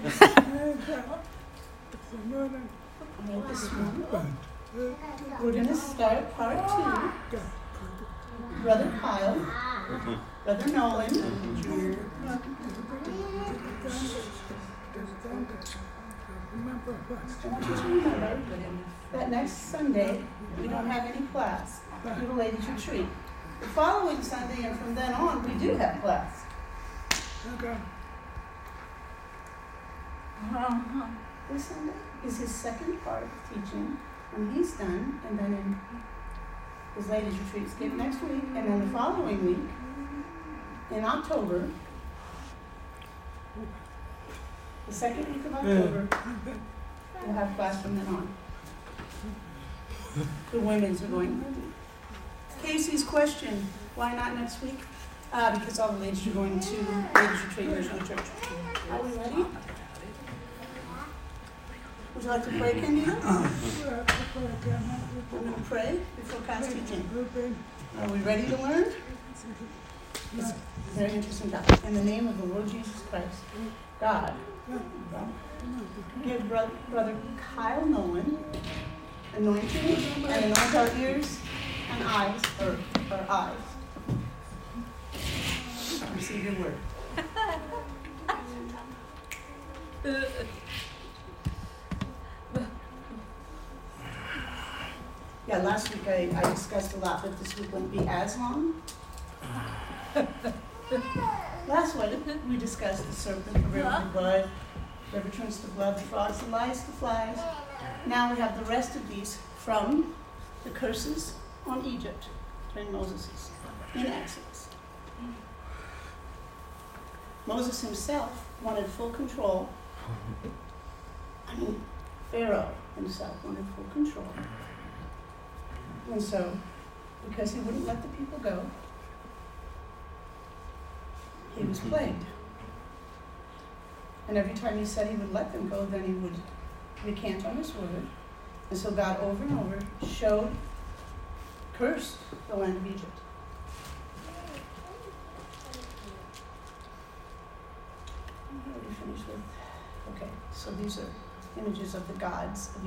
This one. We're going to start part 2. Brother Kyle, Brother Noland, I want you to remember that next Sunday we don't have any class. We do a ladies' retreat. The following Sunday and from then on we do have class. Okay. This Sunday is his second part of teaching, and he's done, and then in his ladies' retreat skip next week, and then the following week, in October, the second week of October, we'll have class from then on. The women's are going. Casey's question, why not next week? Because all the ladies are going to ladies' retreat, there's no church. Are we ready? Would you like to pray, Candida? I'm going to pray before class teaching. Are we ready to learn? It's a very interesting topic. In the name of the Lord Jesus Christ, God, give Brother Kyle Noland anointing and anoint our ears and eyes, or our eyes. Receive your word. Yeah, last week I discussed a lot, but this week won't be as long. Last week we discussed the serpent, the river, the blood, river turns to blood, the frogs, the lice, the flies. Now we have the rest of these from the curses on Egypt during Moses' in Exodus. Moses himself wanted full control. Pharaoh himself wanted full control. And so, because he wouldn't let the people go, he was plagued. And every time he said he would let them go, then he would recant on his word. And so God over and over cursed the land of Egypt. What did we finish with? Okay, so these are images of the gods of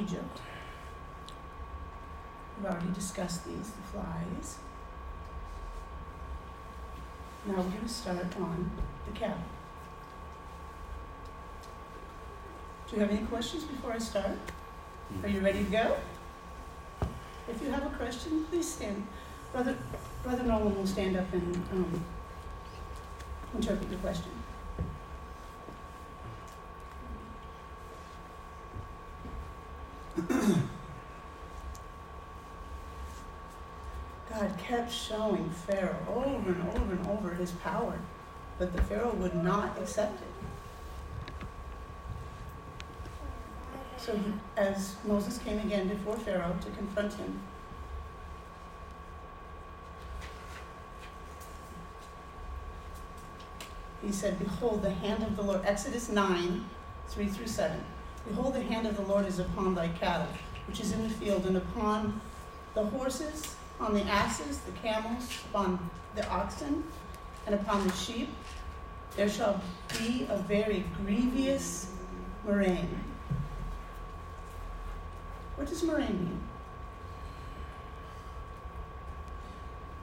Egypt. We've already discussed these, the flies. Now we're going to start on the cattle. Do you have any questions before I start? Are you ready to go? If you have a question, please stand. Brother Nolan will stand up and interpret the question. God kept showing Pharaoh over and over and over his power, but the Pharaoh would not accept it. So as Moses came again before Pharaoh to confront him, he said, behold, the hand of the Lord, Exodus 9, 3-7. Behold, the hand of the Lord is upon thy cattle, which is in the field, and upon the horses, on the asses, the camels, upon the oxen, and upon the sheep. There shall be a very grievous murrain. What does murrain mean?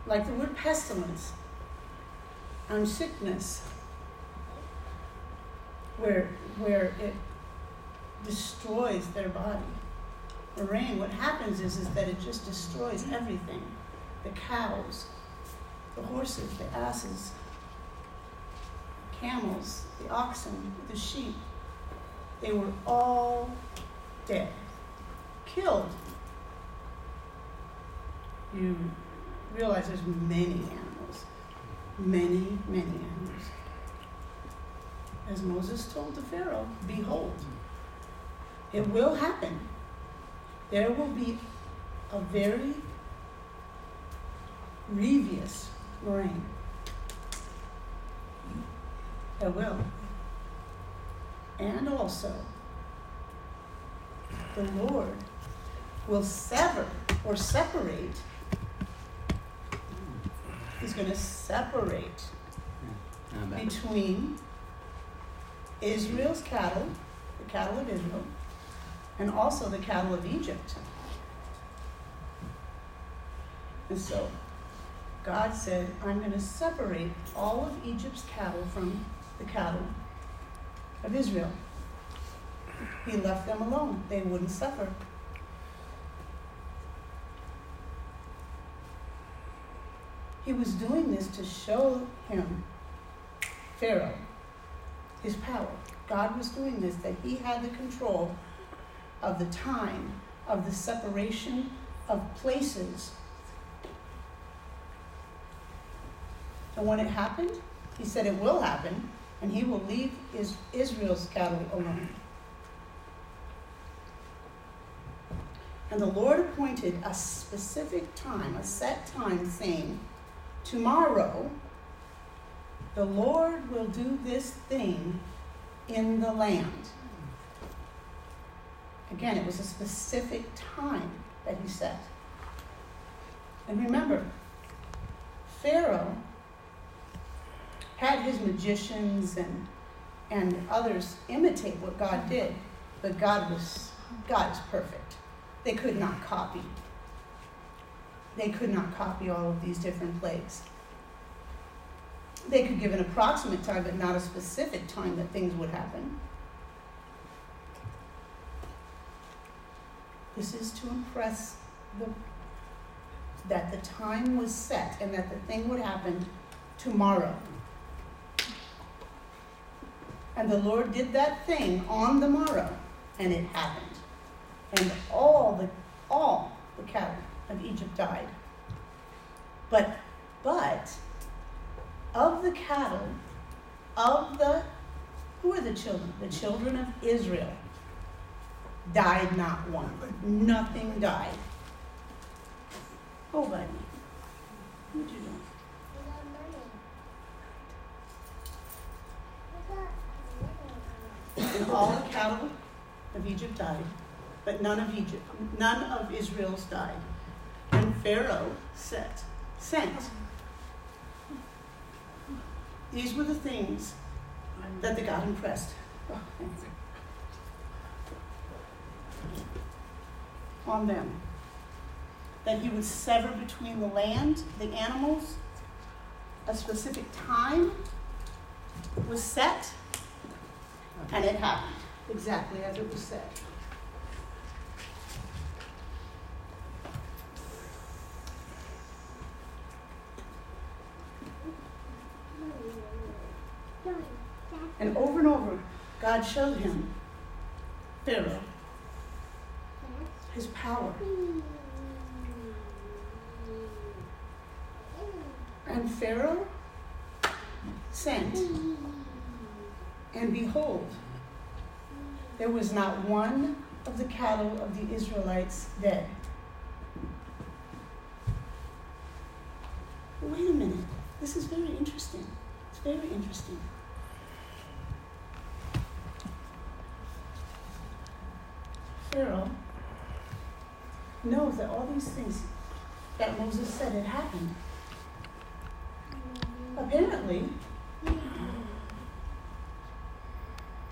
Like the word pestilence and sickness, where it destroys their body. Murrain, what happens is that it just destroys everything. The cows, the horses, the asses, the camels, the oxen, the sheep. They were all dead, killed. You realize there's many animals, many animals. As Moses told the Pharaoh, behold, it will happen. There will be a very grievous murrain. There will. And also, the Lord will sever or separate. He's going to separate between Israel's cattle, the cattle of Israel, and also the cattle of Egypt. And so God said, I'm going to separate all of Egypt's cattle from the cattle of Israel. He left them alone. They wouldn't suffer. He was doing this to show him, Pharaoh, his power. God was doing this, that he had the control of the time, of the separation of places. And when it happened, he said it will happen, and he will leave Israel's cattle alone. And the Lord appointed a specific time, a set time, saying, tomorrow the Lord will do this thing in the land. Again, it was a specific time that he set. And remember, Pharaoh had his magicians and others imitate what God did, but God is perfect. They could not copy. They could not copy all of these different plagues. They could give an approximate time, but not a specific time that things would happen. This is to impress that the time was set and that the thing would happen tomorrow. And the Lord did that thing on the morrow, and it happened. And all the cattle of Egypt died. But of the cattle, who are the children? The children of Israel died not one. Nothing died. Oh, buddy. What you doing? And all the cattle of Egypt died, but none of Israel's died. And Pharaoh sent. These were the things that the God impressed. Oh, thanks. On them. That he would sever between the land, the animals. A specific time was set, and it happened exactly as it was said. And over, God showed him, Pharaoh, his power. And Pharaoh sent, and behold, there was not one of the cattle of the Israelites dead. Wait a minute. This is very interesting. It's very interesting. Pharaoh knows that all these things that Moses said had happened. Apparently,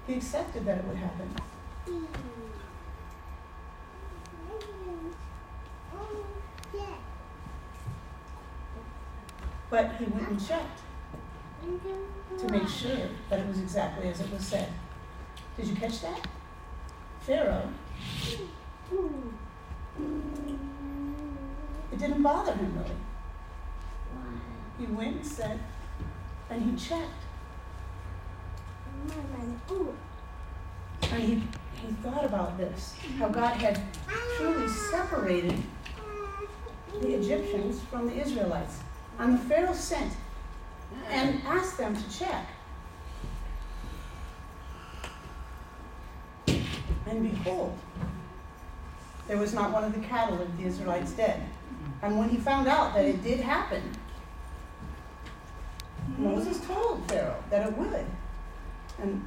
he accepted that it would happen. But he went and checked to make sure that it was exactly as it was said. Did you catch that? Pharaoh, it didn't bother him really. He went and said, and he checked. And he thought about this, how God had truly separated the Egyptians from the Israelites. And the Pharaoh sent and asked them to check. And behold, there was not one of the cattle of the Israelites dead. And when he found out that it did happen, Moses told Pharaoh that it would. And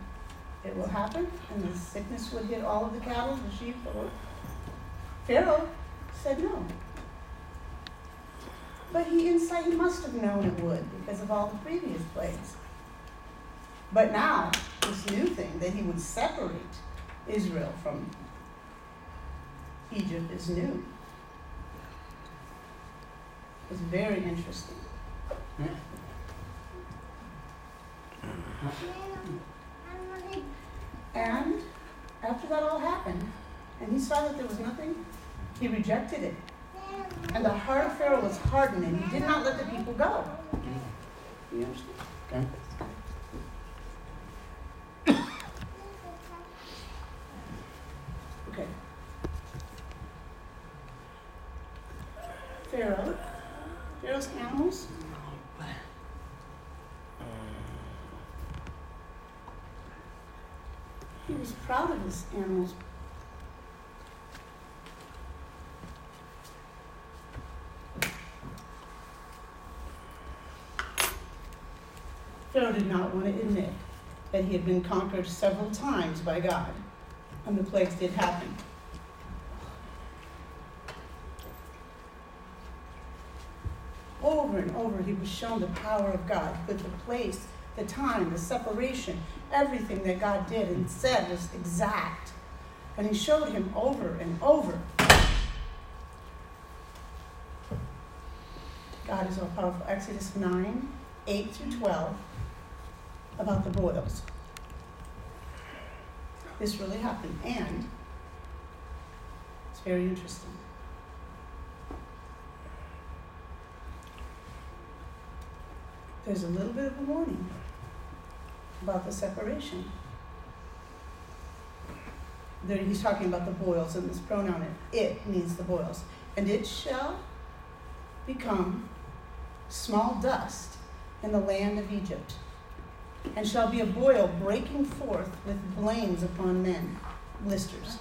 it will happen, and the sickness would hit all of the cattle, the sheep, the horse. Pharaoh said no. But he must have known it would because of all the previous plagues. But now, this new thing, that he would separate Israel from Egypt, is new. It's very interesting. And after that all happened, and he saw that there was nothing, he rejected it. And the heart of Pharaoh was hardened, and he did not let the people go. You understand? Okay. Okay. Pharaoh's animals. He was proud of his animals. Pharaoh did not want to admit that he had been conquered several times by God, and the plagues did happen. Over and over, he was shown the power of God, but the place, the time, the separation, everything that God did and said was exact. And he showed him over and over. God is all powerful. Exodus 9, 8 through 12, about the boils. This really happened, and it's very interesting. There's a little bit of a warning about the separation. There, he's talking about the boils, and this pronoun, it means the boils. And it shall become small dust in the land of Egypt, and shall be a boil breaking forth with blains upon men, blisters,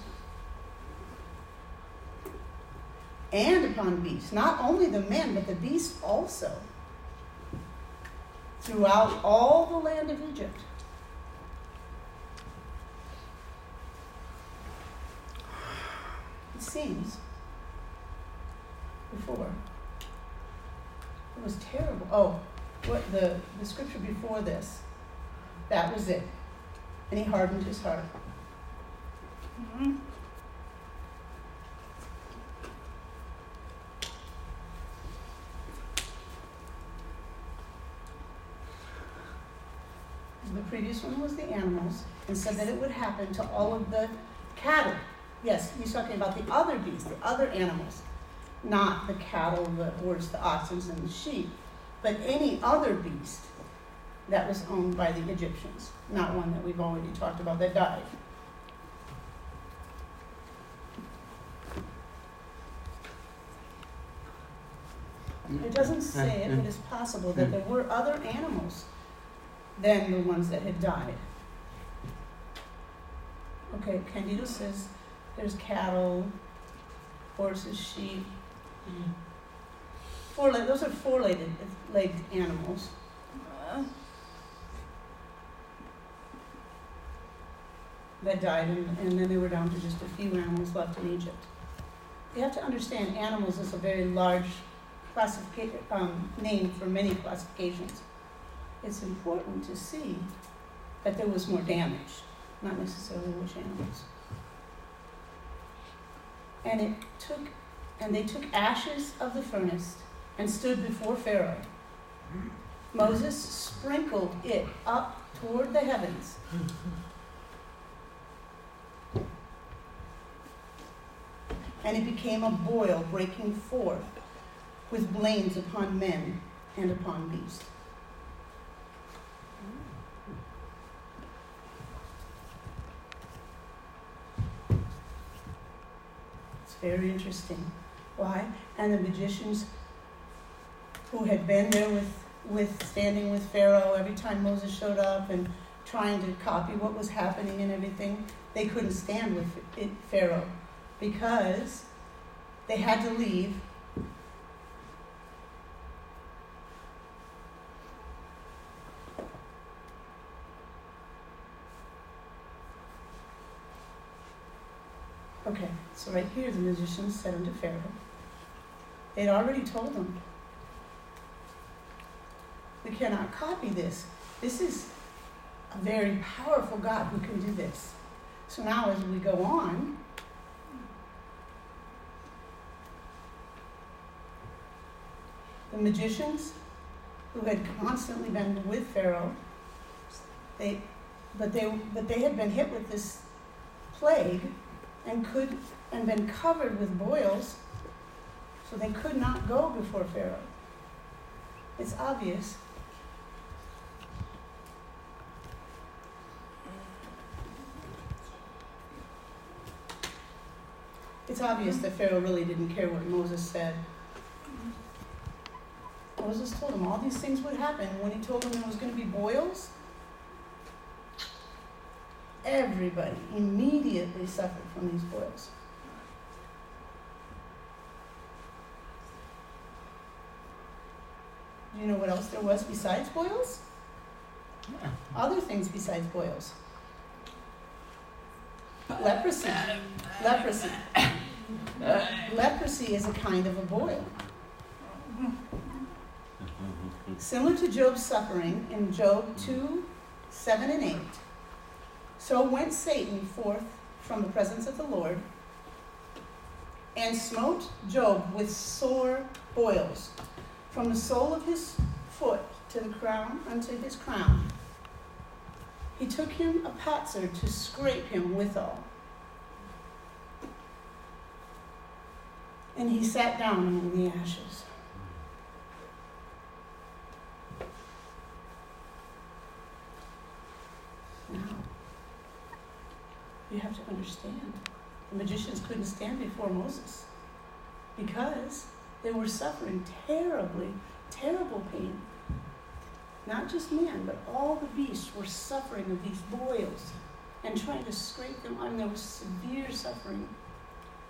and upon beasts. Not only the men, but the beasts also, throughout all the land of Egypt. It seems before it was terrible. Oh, what the scripture before this, that was it. And he hardened his heart. Mm-hmm. The previous one was the animals, and said that it would happen to all of the cattle. Yes, he's talking about the other beasts, the other animals, not the cattle, the horse, the oxen, and the sheep, but any other beast that was owned by the Egyptians, not one that we've already talked about that died. It doesn't say it, but it's possible that there were other animals than the ones that had died. Okay, Candido says there's cattle, horses, sheep. Those are four-legged animals. That died, and then they were down to just a few animals left in Egypt. You have to understand, animals is a very large name for many classifications. It's important to see that there was more damage, not necessarily which animals. And they took ashes of the furnace and stood before Pharaoh. Moses sprinkled it up toward the heavens. And it became a boil breaking forth with blains upon men and upon beasts. It's very interesting. Why? And the magicians who had been there standing with Pharaoh every time Moses showed up and trying to copy what was happening and everything, they couldn't stand with Pharaoh because they had to leave. Okay, so right here the magicians said unto Pharaoh, they'd already told him, we cannot copy this. This is a very powerful God who can do this. So now as we go on, the magicians who had constantly been with Pharaoh, they had been hit with this plague and been covered with boils, so they could not go before Pharaoh. It's obvious. It's obvious that Pharaoh really didn't care what Moses said. Moses told him all these things would happen. When he told him there was going to be boils, everybody immediately suffered from these boils. Do you know what else there was besides boils? Other things besides boils. Leprosy. Leprosy is a kind of a boil. Similar to Job's suffering in Job 2:7 and 8. So went Satan forth from the presence of the Lord and smote Job with sore boils, from the sole of his foot to the crown unto his crown. He took him a potser to scrape him withal. And he sat down among the ashes. Now, you have to understand, the magicians couldn't stand before Moses because they were suffering terrible pain. Not just man, but all the beasts were suffering of these boils and trying to scrape them on. There was severe suffering.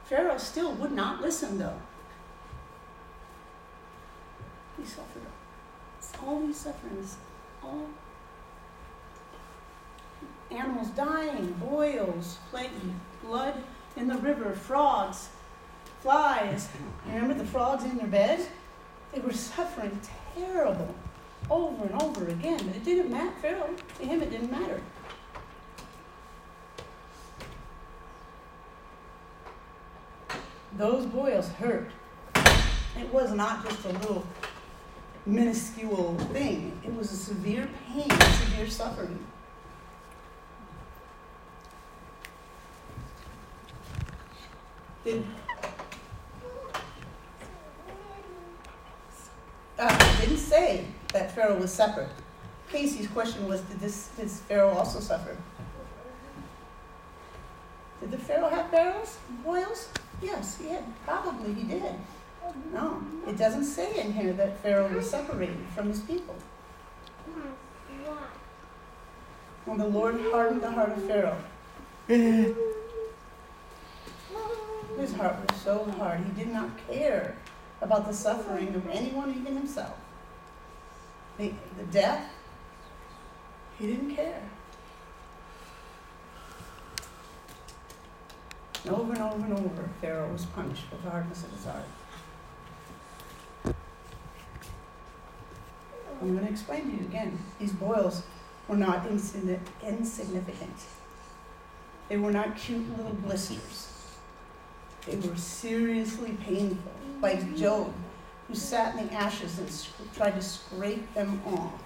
Pharaoh still would not listen, though. He suffered. All these sufferings, all animals dying, boils, plague, blood in the river, frogs, flies. Remember the frogs in their bed? They were suffering terrible over and over again, but it didn't matter. Pharaoh, to him it didn't matter. Those boils hurt. It was not just a little minuscule thing. It was a severe pain, severe suffering. It didn't say that Pharaoh was separate. Casey's question was, did Pharaoh also suffer? Did the Pharaoh have boils? Yes, he had. Probably he did. No, it doesn't say in here that Pharaoh was separated from his people. When the Lord hardened the heart of Pharaoh, his heart was so hard. He did not care about the suffering of anyone, even himself. The death, he didn't care. And over and over and over, Pharaoh was punished with the hardness of his heart. I'm going to explain to you again. These boils were not insignificant. They were not cute little blisters. They were seriously painful, like Job, who sat in the ashes and tried to scrape them off.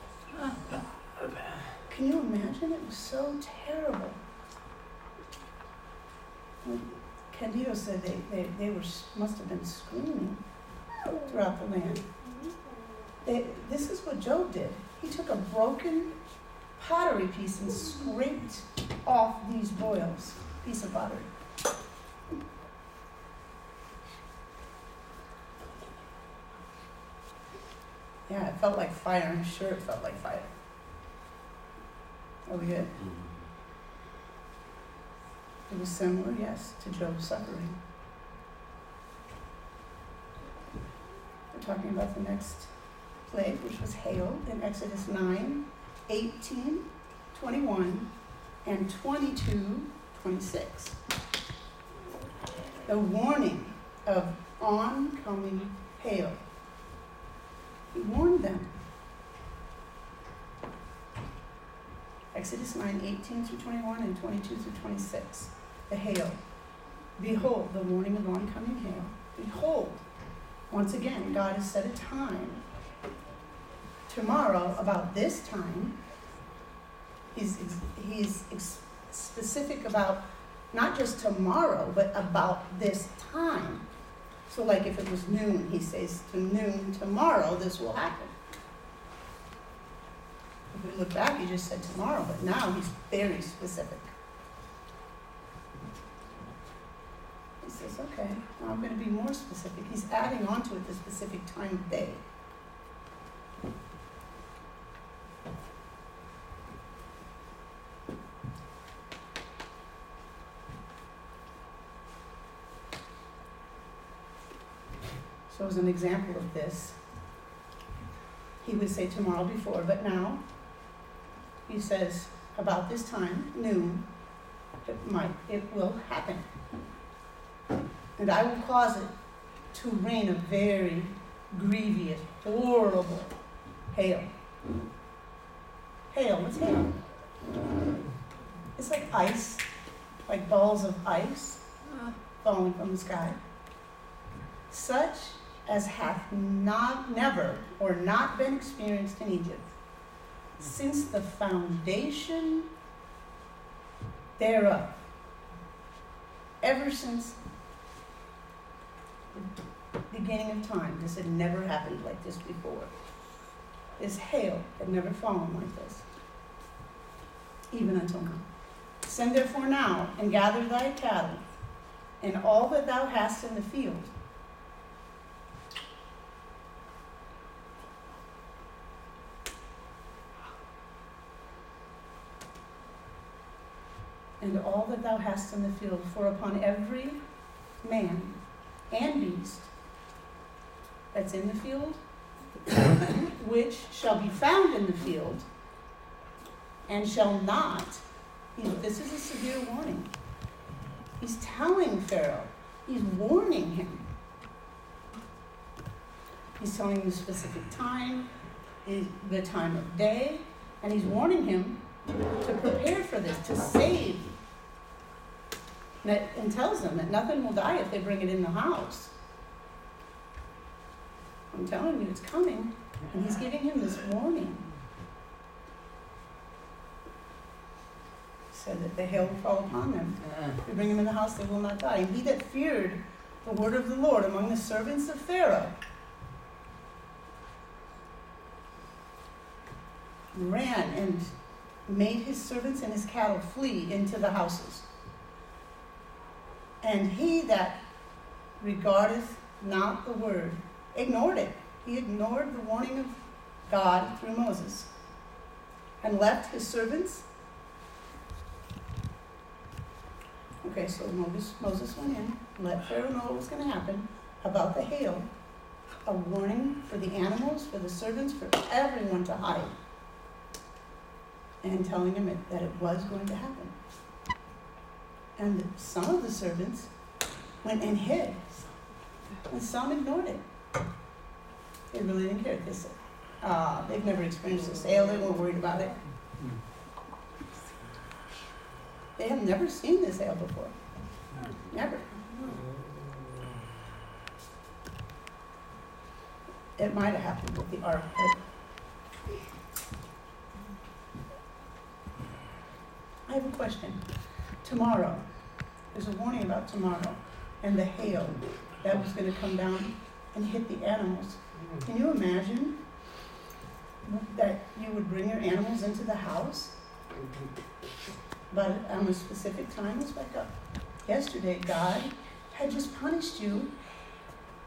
Can you imagine? It was so terrible. Candido said they must have been screaming throughout the land. This is what Job did. He took a broken pottery piece and scraped off these boils, piece of pottery. Yeah, it felt like fire. I'm sure it felt like fire. Are we good? It was similar, yes, to Job's suffering. We're talking about the next plague, which was hail in Exodus 9, 18, 21, and 22, 26. The warning of oncoming hail. He warned them. Exodus 9:18 through 21 and 22 through 26. The hail. Behold, the warning of oncoming hail. Behold, once again, God has set a time. Tomorrow, about this time, he's specific about not just tomorrow, but about this time. So like if it was noon, he says to noon tomorrow, this will happen. If we look back, he just said tomorrow, but now he's very specific. He says, okay, now I'm going to be more specific. He's adding on to it the specific time of day. So as an example of this, he would say tomorrow before, but now he says about this time, noon, it will happen. And I will cause it to rain a very grievous, horrible hail. Hail, what's hail? It's like ice, like balls of ice falling from the sky. Such as hath never been experienced in Egypt, since the foundation thereof, ever since the beginning of time. This had never happened like this before. This hail had never fallen like this, even until now. Send therefore now, and gather thy cattle, and all that thou hast in the field, and all that thou hast in the field, for upon every man and beast that's in the field, which shall be found in the field, and shall not, this is a severe warning. He's telling Pharaoh, he's warning him. He's telling him the specific time, the time of day, and he's warning him to prepare for this, to save. And tells them that nothing will die if they bring it in the house. I'm telling you, it's coming. And he's giving him this warning. He said that the hail will fall upon them. If they bring him in the house, they will not die. And he that feared the word of the Lord among the servants of Pharaoh ran and made his servants and his cattle flee into the houses. And he that regardeth not the word, ignored it. He ignored the warning of God through Moses and left his servants. Okay, so Moses went in, let Pharaoh know what was going to happen about the hail, a warning for the animals, for the servants, for everyone to hide, and telling him that it was going to happen. And some of the servants went and hid, and some ignored it. They really didn't care. They said, they've never experienced this hail. They weren't worried about it. They have never seen this hail before. Never. It might have happened with the ark, but I have a question. Tomorrow, there's a warning about tomorrow and the hail that was going to come down and hit the animals. Can you imagine that you would bring your animals into the house? But on a specific time, it's like yesterday, God had just punished you.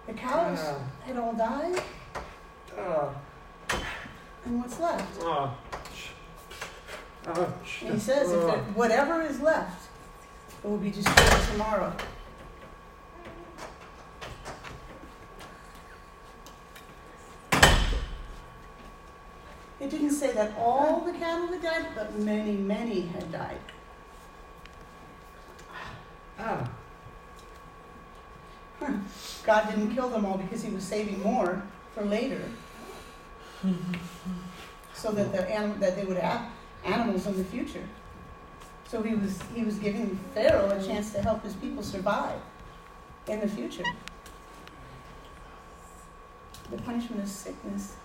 The cows had all died. And what's left? And he says, if whatever is left, it will be destroyed tomorrow. It didn't say that all the cattle had died, but many, many had died. God didn't kill them all because he was saving more for later. So that the animal that they would have animals in the future. So he was giving Pharaoh a chance to help his people survive in the future. The punishment of sickness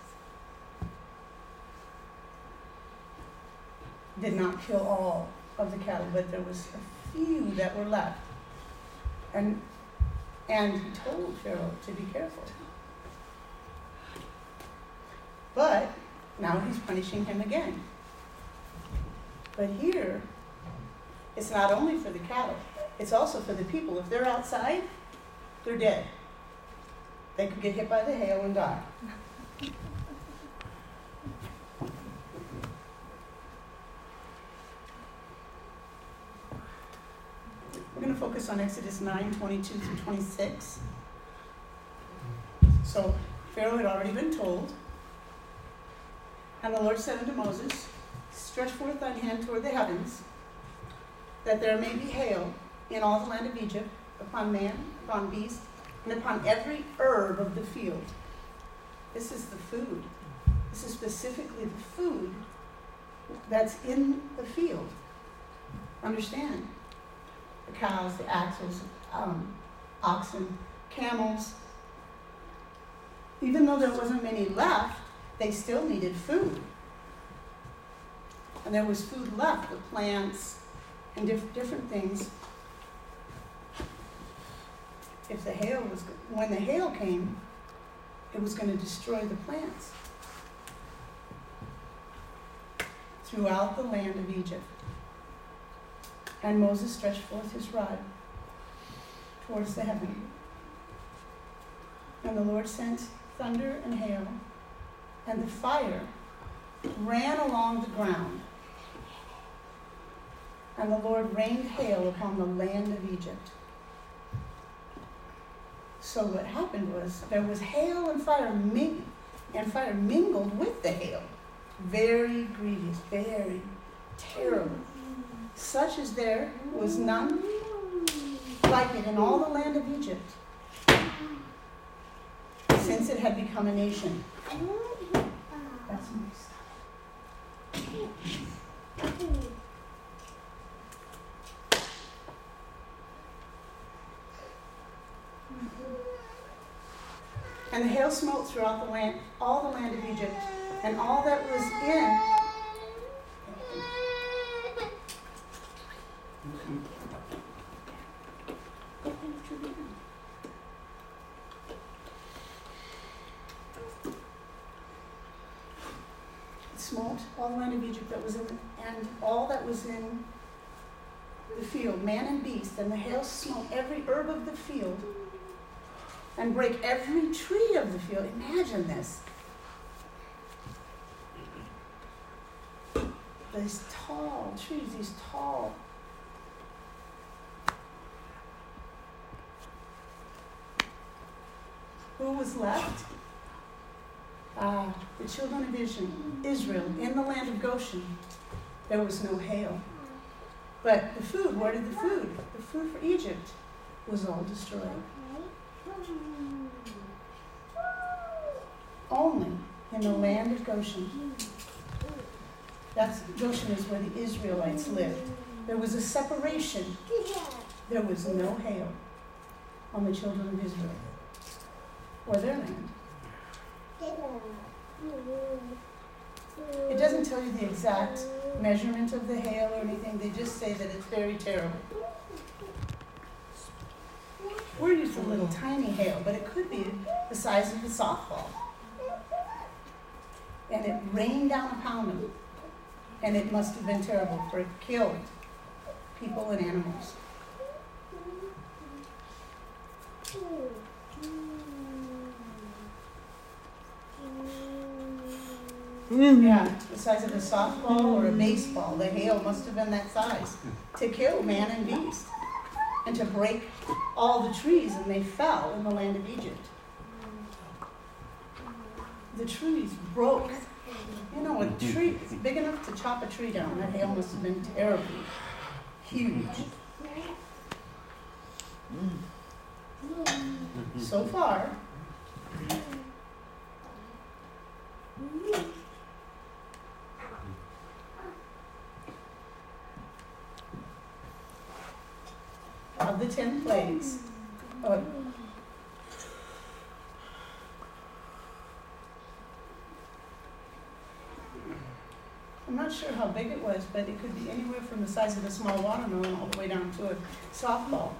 did not kill all of the cattle, but there was a few that were left. And he told Pharaoh to be careful. But now he's punishing him again. But here, it's not only for the cattle, it's also for the people. If they're outside, they're dead. They could get hit by the hail and die. We're going to focus on Exodus 9:22 through 26. So Pharaoh had already been told. And the Lord said unto Moses, stretch forth thine hand toward the heavens, that there may be hail in all the land of Egypt, upon man, upon beast, and upon every herb of the field. This is the food. This is specifically the food that's in the field. Understand? The cows, the oxen, camels. Even though there wasn't many left, they still needed food. And there was food left, the plants and different things. When the hail came, it was going to destroy the plants throughout the land of Egypt. And Moses stretched forth his rod towards the heaven. And the Lord sent thunder and hail, and the fire ran along the ground. And the Lord rained hail upon the land of Egypt. So what happened was there was hail and fire mingled with the hail. Very grievous, very terrible. Such as there was none like it in all the land of Egypt, since it had become a nation. That's my stuff. And the hail smote throughout the land, all the land of Egypt, and all that was in. It smote all the land of Egypt that was in, and all that was in the field, man and beast, and the hail smote every herb of the field, and break every tree of the field. Imagine this. These tall trees, these tall. Who was left? The children of Israel in the land of Goshen. There was no hail. But the food, where did the food? The food for Egypt was all destroyed. Only in the land of Goshen. Goshen is where the Israelites lived. There was a separation. There was no hail on the children of Israel or their land. It doesn't tell you the exact measurement of the hail or anything. They just say that it's very terrible. We're used to little tiny hail, but it could be the size of a softball. And it rained down upon them. And it must have been terrible, for it killed people and animals. Yeah, the size of a softball or a baseball. The hail must have been that size to kill man and beast and to break all the trees, and they fell in the land of Egypt. The trees broke. You know, a tree is big enough to chop a tree down. That hail must have been terribly huge. So far, of the 10 plagues. Oh, I'm not sure how big it was, but it could be anywhere from the size of a small watermelon all the way down to a softball.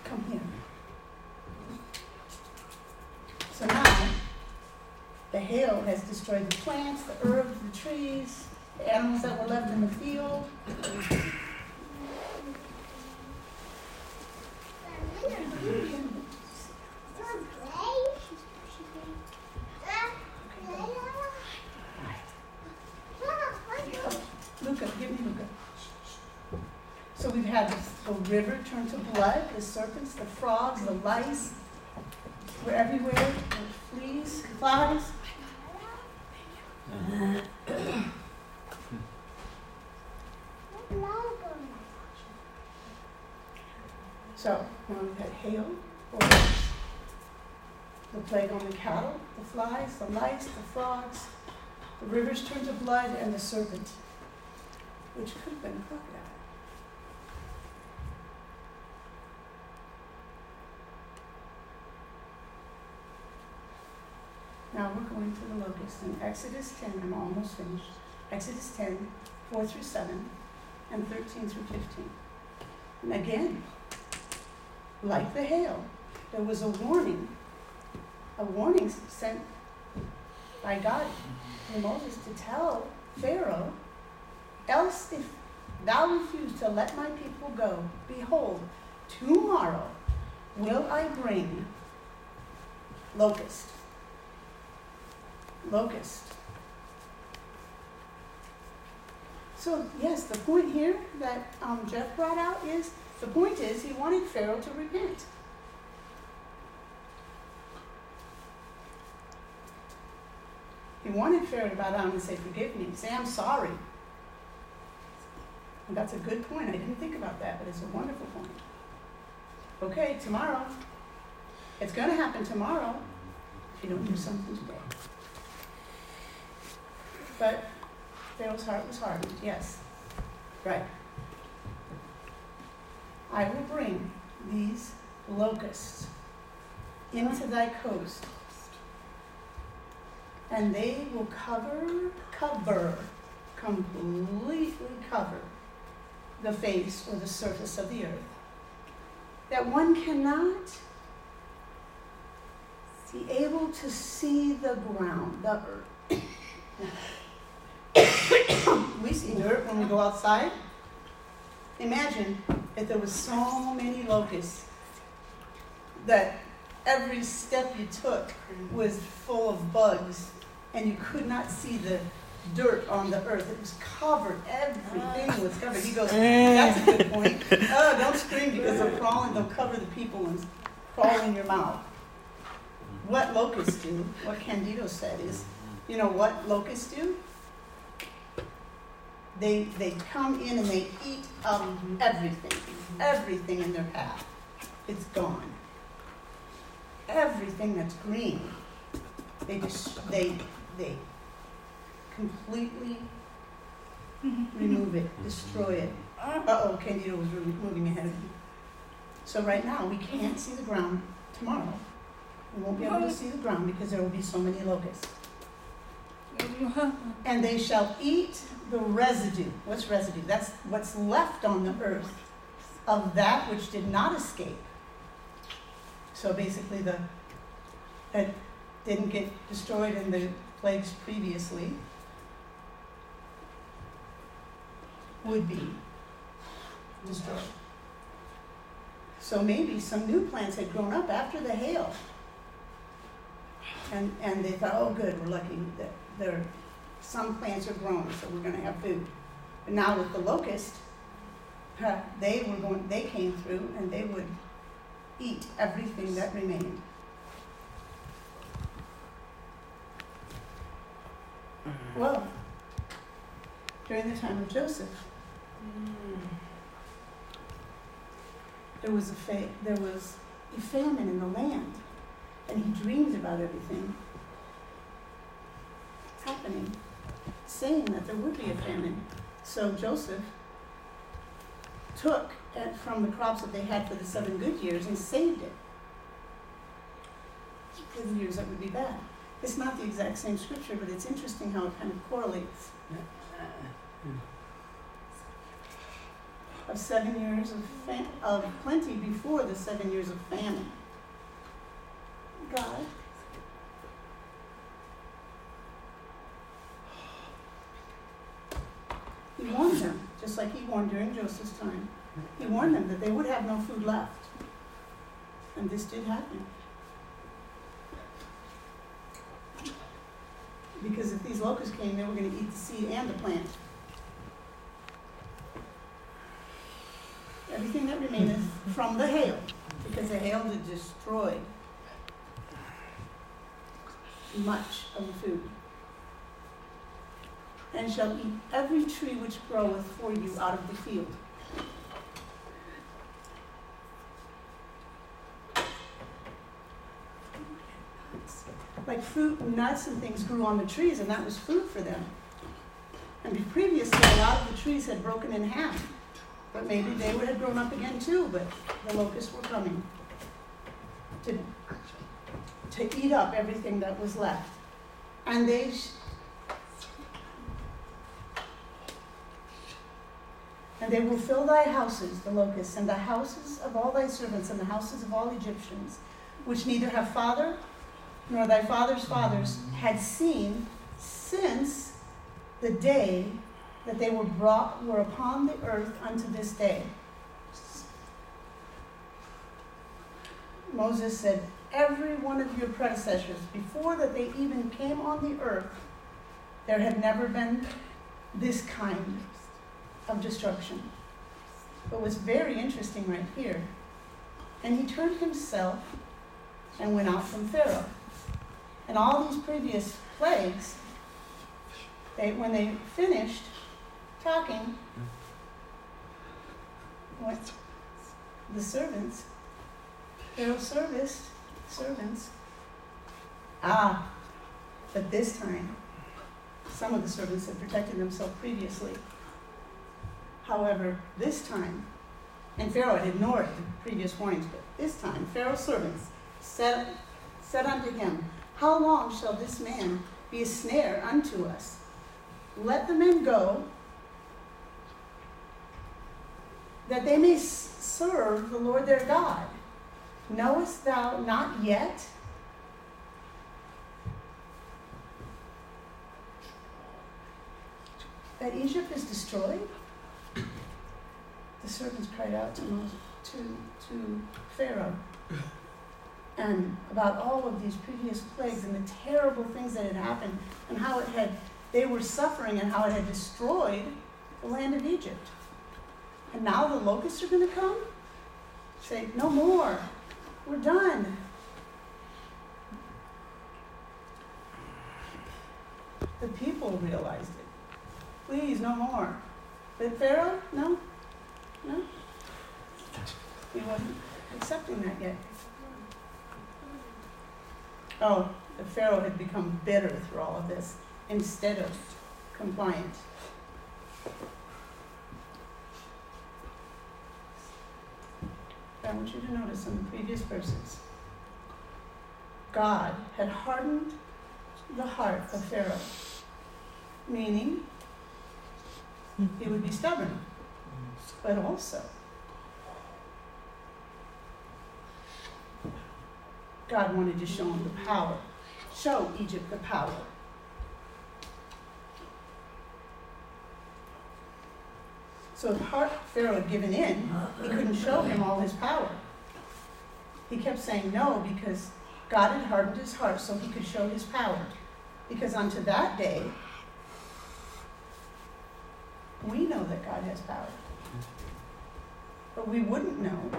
Come here. So now, the hail has destroyed the plants, the herbs, the trees, the animals that were left in the field. Luca, give me Luca. So we've had the river turn to blood, the serpents, the frogs, the lice were everywhere, the fleas, flies. So now we've had hail, boils, the plague on the cattle, the flies, the lice, the frogs, the rivers turned to blood, and the serpent, which could have been a crocodile. Now we're going to the locusts in Exodus 10, I'm almost finished. Exodus 10, 4 through 7, and 13 through 15. And again, like the hail, there was a warning sent by God to Moses to tell Pharaoh, else if thou refuse to let my people go, behold, tomorrow will I bring locust. So yes, the point here that Jeff brought out is, the point is he wanted Pharaoh to repent. He wanted Pharaoh to bow down and say, forgive me, say I'm sorry. And that's a good point. I didn't think about that, but it's a wonderful point. Okay, tomorrow. It's going to happen tomorrow if you don't do something today. But Pharaoh's heart was hardened, yes. Right. I will bring these locusts into thy coast, and they will completely cover the face or the surface of the earth, that one cannot be able to see the ground, the earth. We see dirt when we go outside. Imagine if there was so many locusts that every step you took was full of bugs and you could not see the dirt on the earth. It was covered. Everything was covered. He goes, that's a good point. Oh, don't scream because they're crawling. They'll cover the people and crawl in your mouth. What locusts do, what Candido said is, you know what locusts do? They come in and they eat everything in their path. It's gone. Everything that's green, they completely remove it, destroy it. Uh-oh, Candido was moving ahead of me. So right now, we can't see the ground tomorrow. We won't be able to see the ground because there will be so many locusts. And they shall eat the residue. What's residue? That's what's left on the earth of that which did not escape. So basically that didn't get destroyed in the plagues previously would be destroyed. So maybe some new plants had grown up after the hail. And they thought, oh good, we're lucky that some plants are grown, so we're going to have food. But now with the locust, they came through and they would eat everything that remained. Well, during the time of Joseph, there was a famine in the land, and he dreamed about everything happening. saying that there would be a famine. So Joseph took from the crops that they had for the 7 good years and saved it for the years that would be bad. It's not the exact same scripture, but it's interesting how it kind of correlates. Of 7 years of plenty before the 7 years of famine. God He warned them, just like he warned during Joseph's time. He warned them that they would have no food left. And this did happen. Because if these locusts came, they were going to eat the seed and the plant. Everything that remaineth from the hail, because the hail had destroyed much of the food. And shall eat every tree which groweth for you out of the field. Like fruit and nuts and things grew on the trees, and that was food for them. And previously, a lot of the trees had broken in half. But maybe they would have grown up again too, but the locusts were coming to eat up everything that was left. And they will fill thy houses, the locusts, and the houses of all thy servants, and the houses of all Egyptians, which neither have father nor thy father's fathers had seen since the day that they were upon the earth unto this day. Moses said, every one of your predecessors, before that they even came on the earth, there had never been this kind of destruction. But what's very interesting right here, and he turned himself and went out from Pharaoh. And all these previous plagues, when they finished talking, the servants, Pharaoh's servants, but this time, some of the servants had protected themselves previously. However, this time, and Pharaoh had ignored the previous warnings, but this time, Pharaoh's servants said unto him, how long shall this man be a snare unto us? Let the men go, that they may serve the Lord their God. Knowest thou not yet that Egypt is destroyed? The servants cried out to Pharaoh and about all of these previous plagues and the terrible things that had happened and how they were suffering and how it had destroyed the land of Egypt. And now the locusts are going to come? Say, no more. We're done. The people realized it. Please, no more. But Pharaoh, no. He wasn't accepting that yet. Oh, the Pharaoh had become bitter through all of this instead of compliant. I want you to notice in the previous verses, God had hardened the heart of Pharaoh, meaning he would be stubborn, but also God wanted to show him the power, show Egypt the power. So if Pharaoh had given in, he couldn't show him all his power. He kept saying no because God had hardened his heart so he could show his power. Because unto that day, we know that God has power. But we wouldn't know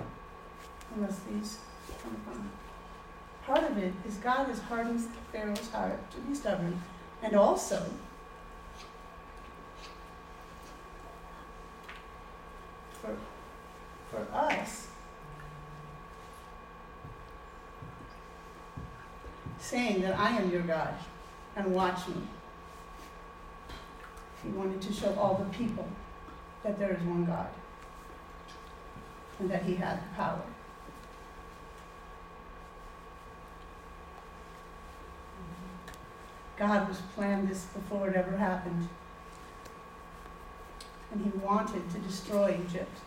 unless these come upon. Part of it is God has hardened Pharaoh's heart to be stubborn, and also for us, saying that I am your God and watch me. He wanted to show all the people that there is one God and that he had power. God was planned this before it ever happened. And he wanted to destroy Egypt.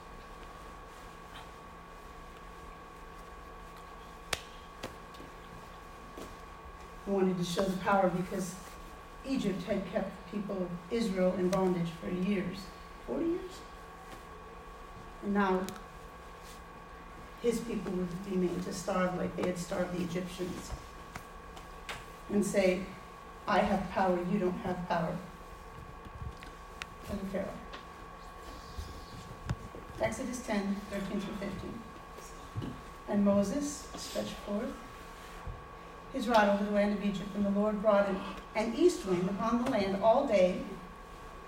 He wanted to show the power because Egypt had kept the people of Israel in bondage for years. 40 years? And now his people would be made to starve like they had starved the Egyptians. And say, I have power, you don't have power. As a Pharaoh. Exodus 10, 13 through 15. And Moses stretched forth his rod over the land of Egypt, and the Lord brought an east wind upon the land all day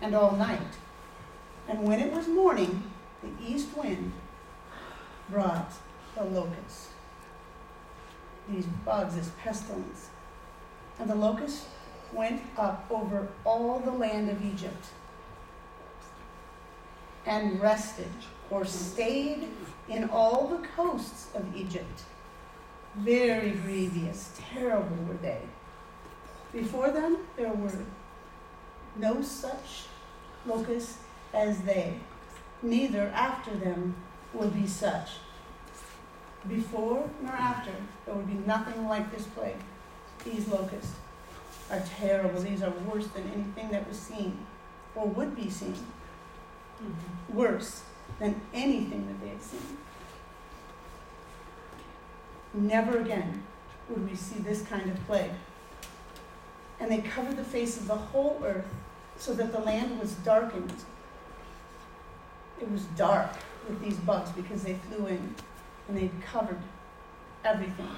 and all night. And when it was morning, the east wind brought the locusts, these bugs, this pestilence. And the locusts went up over all the land of Egypt and rested or stayed in all the coasts of Egypt. Very grievous, terrible were they. Before them there were no such locusts as they, neither after them will be such. Before nor after there would be nothing like this plague. These locusts are terrible. These are worse than anything that was seen or would be seen. Worse than anything that they had seen. Never again would we see this kind of plague. And they covered the face of the whole earth so that the land was darkened. It was dark with these bugs because they flew in and they covered everything.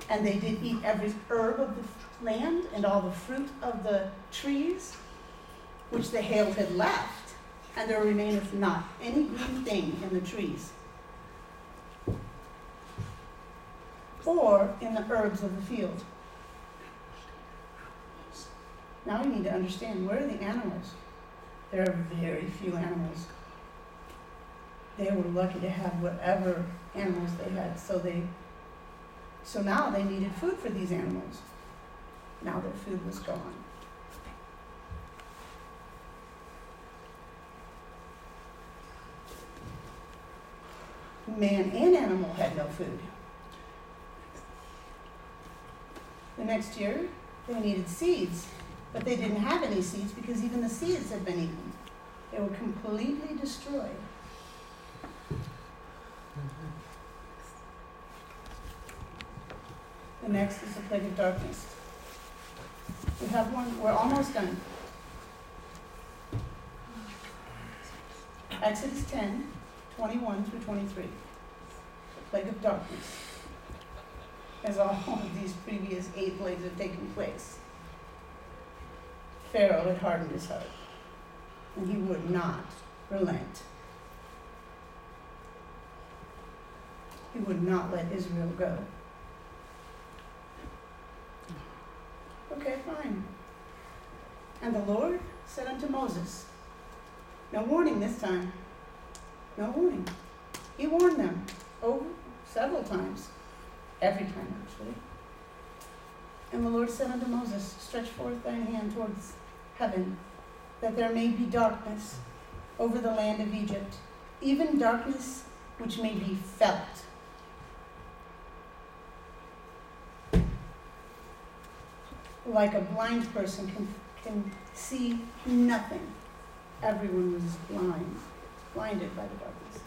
And they did eat every herb of the land and all the fruit of the trees, which the hail had left, and there remaineth not any green thing in the trees, or in the herbs of the field. Now we need to understand, where are the animals? There are very few animals. They were lucky to have whatever animals they had, so now they needed food for these animals. Now their food was gone. Man and animal had no food. The next year, they needed seeds, but they didn't have any seeds because even the seeds had been eaten. They were completely destroyed. The next is the plague of darkness. We have one, we're almost done. Exodus 10, 21 through 23. The plague of darkness. As all of these previous 8 plagues have taken place. Pharaoh had hardened his heart, and he would not relent. He would not let Israel go. Okay, fine. And the Lord said unto Moses, no warning this time. No warning. He warned them over several times. Every time, actually. And the Lord said unto Moses, stretch forth thine hand towards heaven, that there may be darkness over the land of Egypt, even darkness which may be felt. Like a blind person can see nothing. Everyone was blinded by the darkness.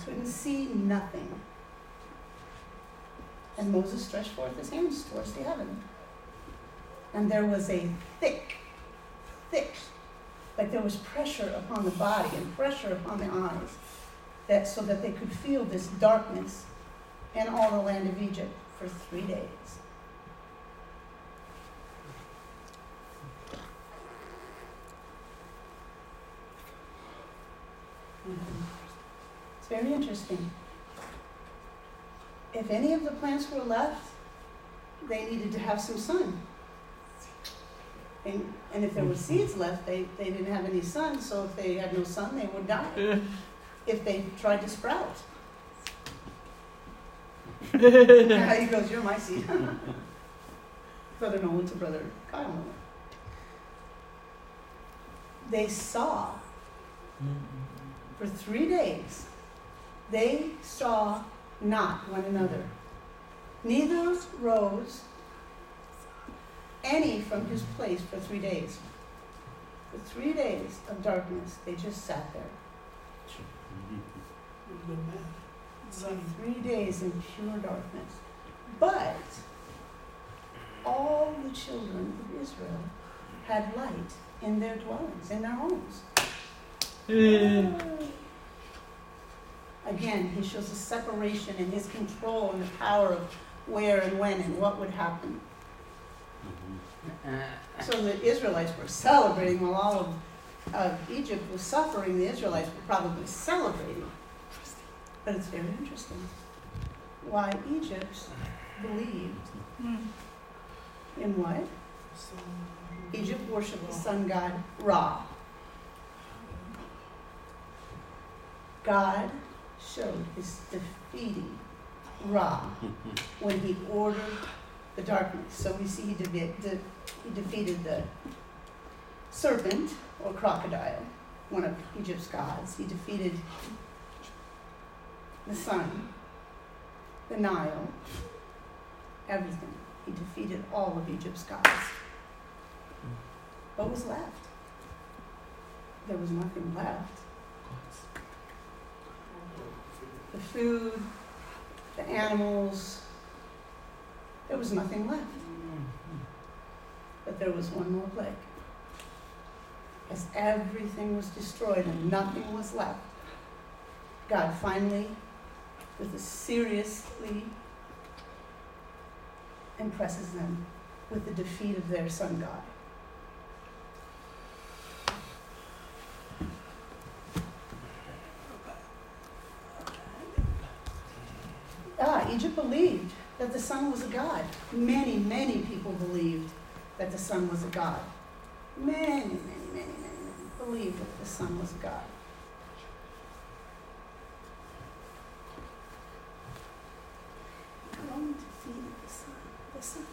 Couldn't see nothing. And Moses stretched forth his hands towards the heaven. And there was a thick, like there was pressure upon the body and pressure upon the eyes, so that they could feel this darkness in all the land of Egypt for 3 days. It's very interesting. If any of the plants were left, they needed to have some sun. And if there were seeds left, they didn't have any sun, so if they had no sun, they would die if they tried to sprout. He goes, you're my seed. Brother Nolan to Brother Kyle Nolan. They saw for 3 days, they saw not one another. Neither rose any from his place for 3 days. For 3 days of darkness, they just sat there. For 3 days in pure darkness. But all the children of Israel had light in their dwellings, in their homes. Again, he shows a separation in his control and the power of where and when and what would happen. So the Israelites were celebrating while all of Egypt was suffering. The Israelites were probably celebrating. But it's very interesting why Egypt believed in what? Egypt worshipped the sun god Ra. God showed his defeating Ra when he ordered the darkness. So we see he defeated the serpent or crocodile, one of Egypt's gods. He defeated the sun, the Nile, everything. He defeated all of Egypt's gods. What was left? There was nothing left. The food, the animals, there was nothing left. But there was one more plague. As everything was destroyed and nothing was left, God finally, with a seriously, impresses them with the defeat of their sun god. Egypt believed that the sun was a god. Many, many people believed that the sun was a god. Many believed that the sun was a god. Not only defeated the sun,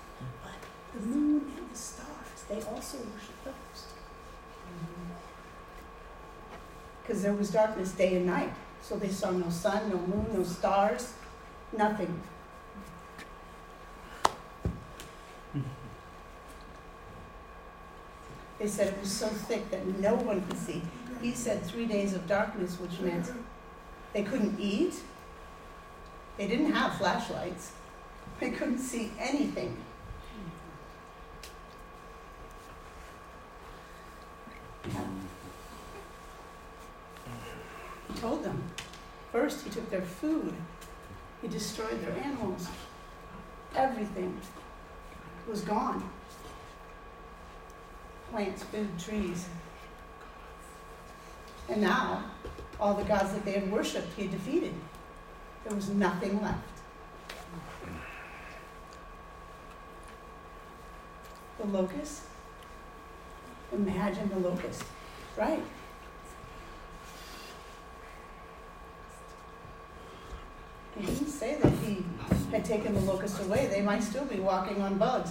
but the moon and the stars, they also worshiped those. Because there was darkness day and night. So they saw no sun, no moon, no stars, nothing. They said it was so thick that no one could see. He said 3 days of darkness, which meant they couldn't eat. They didn't have flashlights. They couldn't see anything. He told them. First, he took their food. He destroyed their animals. Everything was gone. Plants, food, trees. And now, all the gods that they had worshipped, he had defeated. There was nothing left. The locust. Imagine the locust, right? He didn't say that he had taken the locust away. They might still be walking on bugs.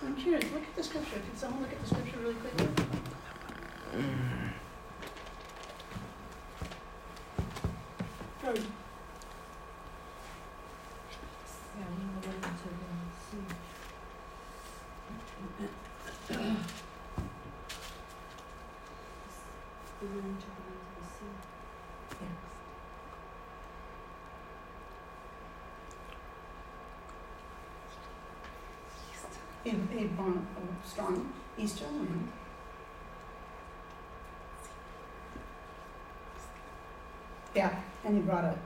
I'm curious, look at the scripture. Can someone look at the scripture really quickly? He brought a strong eastern wind. Yeah, and he brought a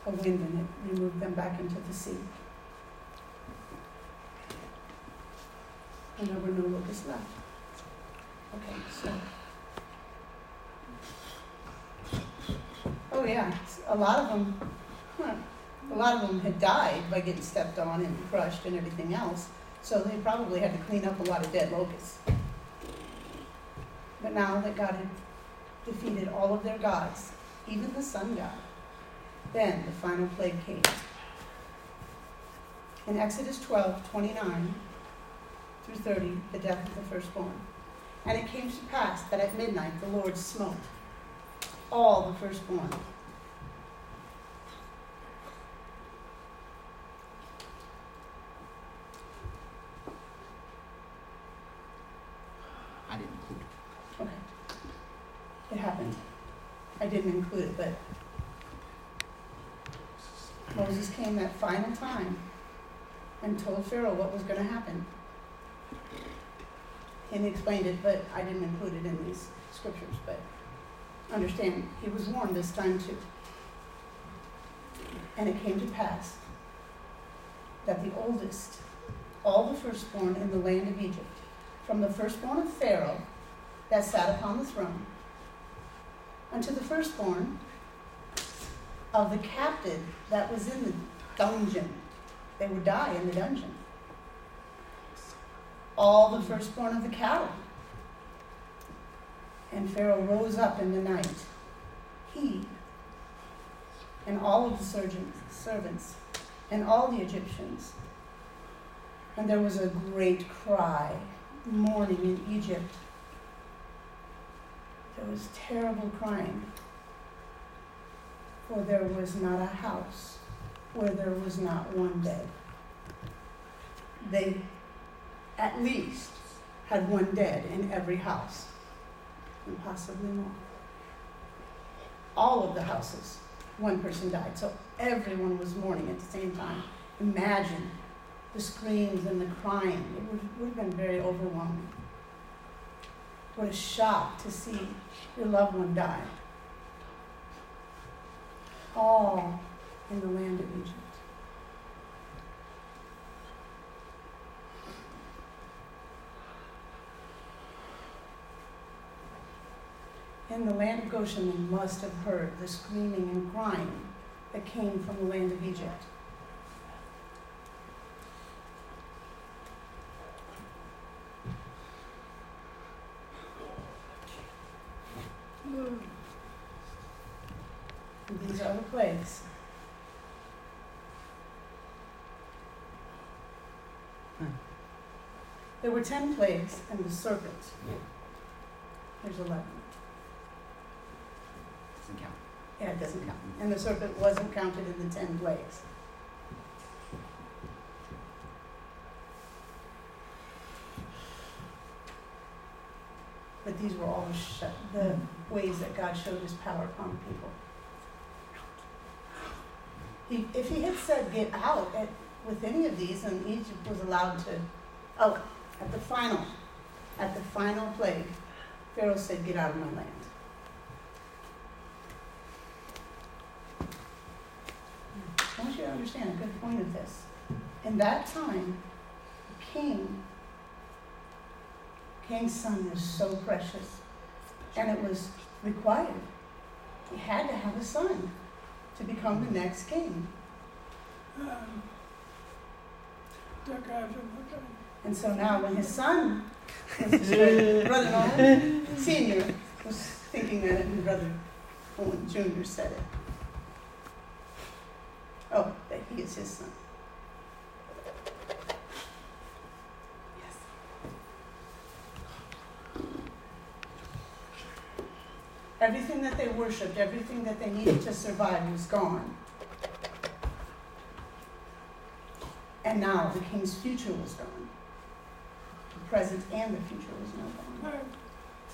wind and it removed them back into the sea. And there were no locusts left. Okay, so. Oh yeah, a lot of them had died by getting stepped on and crushed and everything else. So they probably had to clean up a lot of dead locusts. But now that God had defeated all of their gods, even the sun god, then the final plague came. In Exodus 12:29 through 30, the death of the firstborn. And it came to pass that at midnight the Lord smote all the firstborn. I didn't include it. Okay. It happened. I didn't include it, but Moses came that final time and told Pharaoh what was going to happen. And he explained it, but I didn't include it in these scriptures. But understand, he was warned this time too. And it came to pass that the oldest, all the firstborn in the land of Egypt, from the firstborn of Pharaoh that sat upon the throne, unto the firstborn of the captive that was in the dungeon. They would die in the dungeon. All the firstborn of the cattle. And Pharaoh rose up in the night, he and all of the servants and all the Egyptians. And there was a great cry, mourning in Egypt. There was terrible crying, for there was not a house where there was not one dead. They at least had one dead in every house, and possibly more. All of the houses, one person died. So everyone was mourning at the same time. Imagine the screams and the crying. It would have been very overwhelming. What a shock to see your loved one die. All in the land of Egypt. In the land of Goshen, they must have heard the screaming and crying that came from the land of Egypt. And these are the plagues. There were 10 plagues, and the serpent. There's 11. Doesn't count. Yeah, it doesn't count. And the serpent wasn't counted in the 10 plagues. But these were all the ways that God showed his power upon people. If he had said, get out with any of these, and Egypt was allowed to, at the final plague, Pharaoh said, get out of my land. I want you to understand a good point of this. In that time, the king's son was so precious, and it was required. He had to have a son to become the next king. And so now when his son, Brother Noland Sr. was thinking that, and Brother Noland Jr. said it. Oh, that he is his son. Yes. Everything that they worshipped, everything that they needed to survive was gone. And now the king's future was gone. The present and the future was now gone.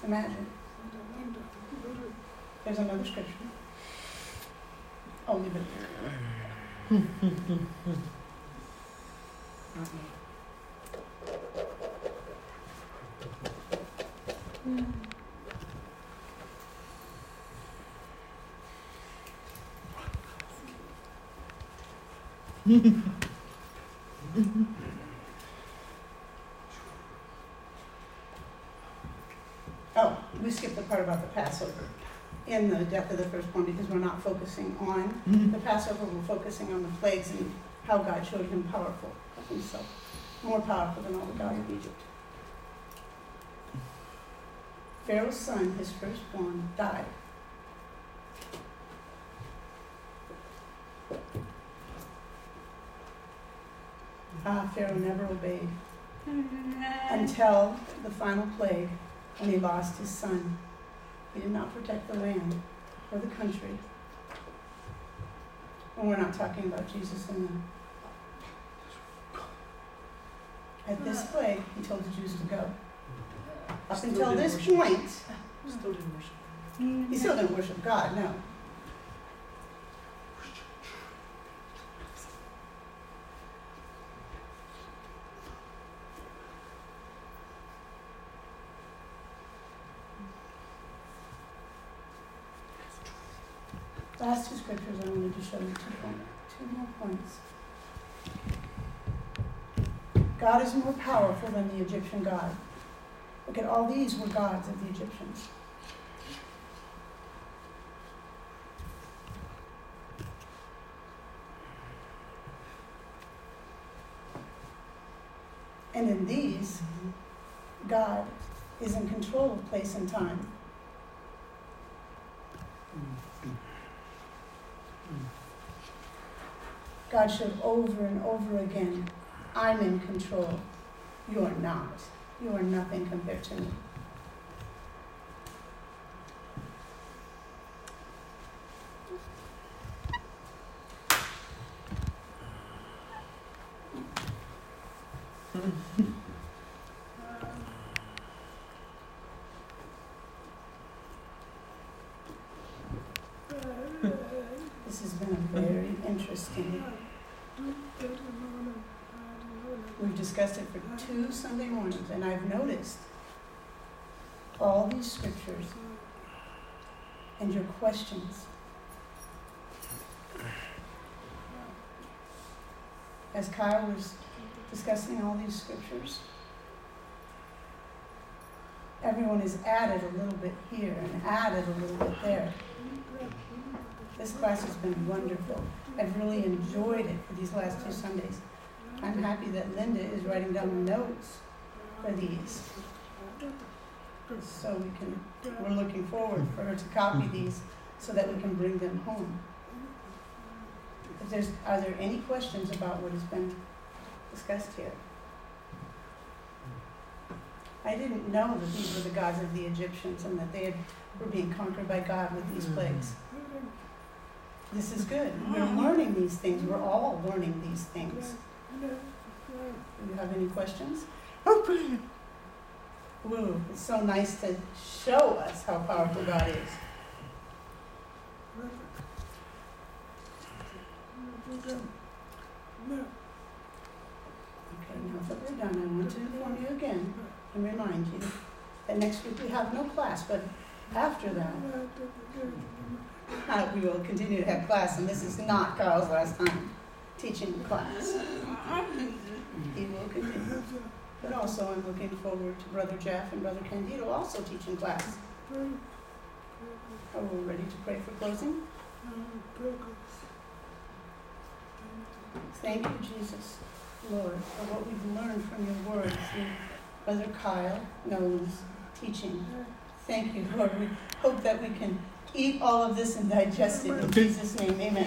Imagine. There's another scripture. Only but we skipped the part about the Passover in the death of the firstborn because we're not focusing on the Passover. We're focusing on the plagues and how God showed him powerful of himself. more powerful than all the gods of Egypt. Pharaoh's son, his firstborn, died. Pharaoh never obeyed until the final plague, when he lost his son. He did not protect the land or the country. And we're not talking about Jesus in them. At this plague, he told the Jews to go. Up until this point, Still didn't worship. he still didn't worship God, no. Last two scriptures I wanted to show you, 2 more points. God is more powerful than the Egyptian god. Look at all these were gods of the Egyptians. And in these, God is in control of place and time. God showed over and over again, I'm in control. You are not. You are nothing compared to me. This has been a very interesting. We've discussed it for 2 Sunday mornings, and I've noticed all these scriptures and your questions. As Kyle was discussing all these scriptures, everyone has added a little bit here and added a little bit there. This class has been wonderful. I've really enjoyed it for these last 2 Sundays. I'm happy that Linda is writing down notes for these. So we're looking forward for her to copy these so that we can bring them home. Are there any questions about what has been discussed here? I didn't know that these were the gods of the Egyptians and that they were being conquered by God with these plagues. This is good. We're learning these things. We're all learning these things. Do you have any questions? Ooh, it's so nice to show us how powerful God is. Okay, now that we're done, I want to inform you again and remind you that next week we have no class, but after that, we will continue to have class, and this is not Carl's last time teaching the class. He will continue. But also I'm looking forward to Brother Jeff and Brother Candido also teaching class. Are we ready to pray for closing? Thank you, Jesus, Lord, for what we've learned from your word through Brother Kyle Noland's teaching. Thank you, Lord. We hope that we can eat all of this and digest it in Jesus' name. Amen.